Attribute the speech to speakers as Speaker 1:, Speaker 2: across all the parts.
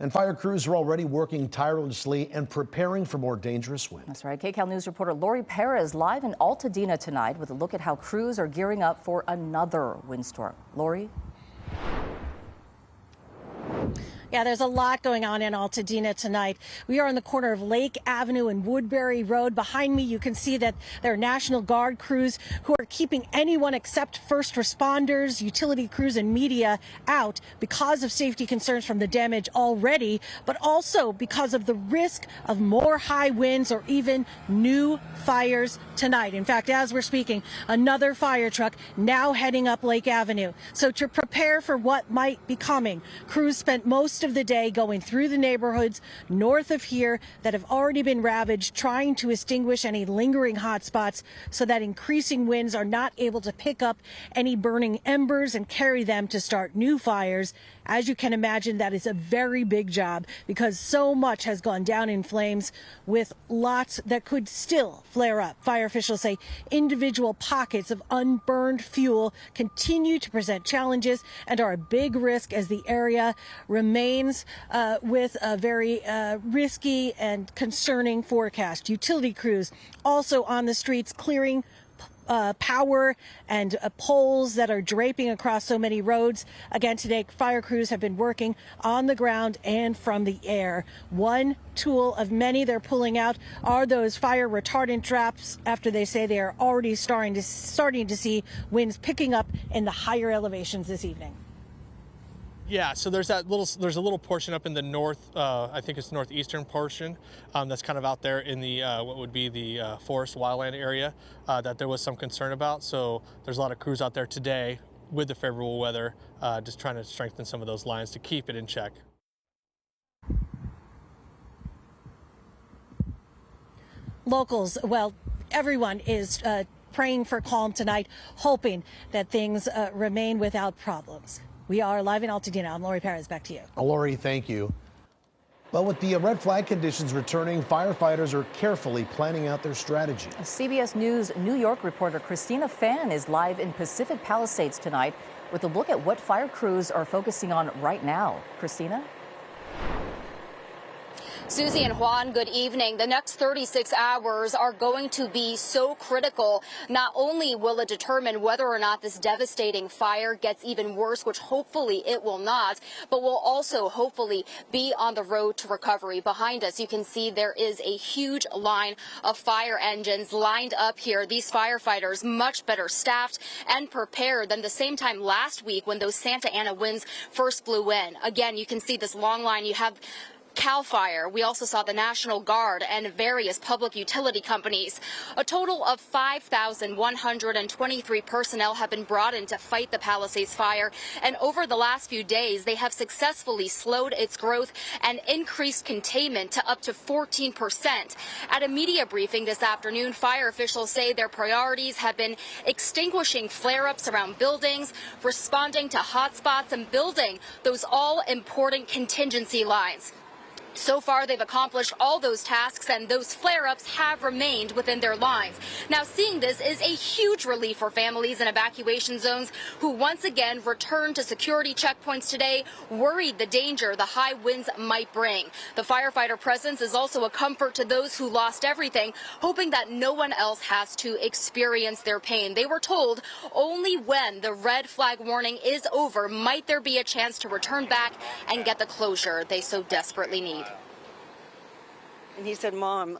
Speaker 1: And fire crews are already working tirelessly and preparing for more dangerous winds.
Speaker 2: That's right. KCAL News reporter Laurie Perez live in Altadena tonight with a look at how crews are gearing up for another windstorm. Laurie?
Speaker 3: Yeah, there's a lot going on in Altadena tonight. We are on the corner of Lake Avenue and Woodbury Road. Behind me, you can see that there are National Guard crews who are keeping anyone except first responders, utility crews, and media out because of safety concerns from the damage already, but also because of the risk of more high winds or even new fires tonight. In fact, as we're speaking, another fire truck now heading up Lake Avenue. So to prepare for what might be coming, crews spent most of the day going through the neighborhoods north of here that have already been ravaged, trying to extinguish any lingering hot spots so that increasing winds are not able to pick up any burning embers and carry them to start new fires. As you can imagine, that is a very big job because so much has gone down in flames, with lots that could still flare up. Fire officials say individual pockets of unburned fuel continue to present challenges and are a big risk as the area remains with a very risky and concerning forecast. Utility crews also on the streets clearing power and poles that are draping across so many roads. Again, today, fire crews have been working on the ground and from the air. One tool of many they're pulling out are those fire retardant traps after they say they are already starting to see winds picking up in the higher elevations this evening.
Speaker 4: Yeah, so there's a little portion up in the north, I think it's northeastern portion, that's kind of out there in the what would be the forest wildland area that there was some concern about. So there's a lot of crews out there today with the favorable weather, just trying to strengthen some of those lines to keep it in check.
Speaker 3: Locals, well, everyone is praying for calm tonight, hoping that things remain without problems. We are live in Altadena. I'm Laurie Perez. Back to you.
Speaker 1: Laurie, thank you. Well, with the red flag conditions returning, firefighters are carefully planning out their strategy.
Speaker 2: CBS News New York reporter Christina is live in Pacific Palisades tonight with a look at what fire crews are focusing on right now. Christina?
Speaker 5: Susie and Juan, good evening. The next 36 hours are going to be so critical. Not only will it determine whether or not this devastating fire gets even worse, which hopefully it will not, but will also hopefully be on the road to recovery. Behind us, you can see there is a huge line of fire engines lined up here. These firefighters much better staffed and prepared than the same time last week when those Santa Ana winds first blew in. Again, you can see this long line. You have CAL FIRE. We also saw the National Guard and various public utility companies. A total of 5,123 personnel have been brought in to fight the Palisades fire, and over the last few days, they have successfully slowed its growth and increased containment to up to 14%. At a media briefing this afternoon, fire officials say their priorities have been extinguishing flare-ups around buildings, responding to hotspots, and building those all-important contingency lines. So far, they've accomplished all those tasks, and those flare-ups have remained within their lines. Now, seeing this is a huge relief for families in evacuation zones who once again returned to security checkpoints today, worried the danger the high winds might bring. The firefighter presence is also a comfort to those who lost everything, hoping that no one else has to experience their pain. They were told only when the red flag warning is over might there be a chance to return back and get the closure they so desperately need.
Speaker 6: And he said, Mom,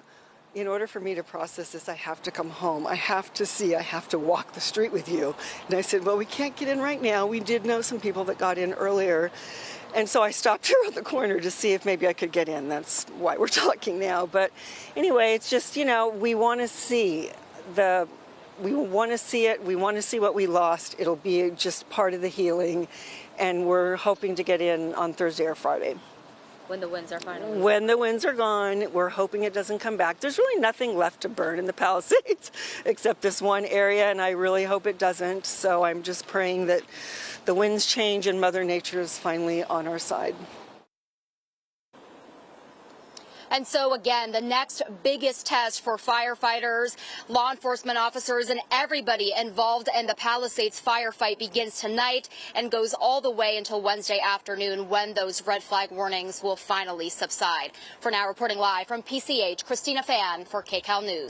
Speaker 6: in order for me to process this, I have to come home. I have to walk the street with you. And I said, well, we can't get in right now. We did know some people that got in earlier. And so I stopped here on the corner to see if maybe I could get in. That's why we're talking now. But anyway, it's just, you know, we want to see it. We want to see what we lost. It'll be just part of the healing. And we're hoping to get in on Thursday or Friday.
Speaker 5: When the winds are finally gone.
Speaker 6: When the winds are gone, we're hoping it doesn't come back. There's really nothing left to burn in the Palisades except this one area, and I really hope it doesn't. So I'm just praying that the winds change and Mother Nature is finally on our side.
Speaker 5: And so again, the next biggest test for firefighters, law enforcement officers, and everybody involved in the Palisades firefight begins tonight and goes all the way until Wednesday afternoon when those red flag warnings will finally subside. For now, reporting live from PCH, Christina Fan for KCAL News.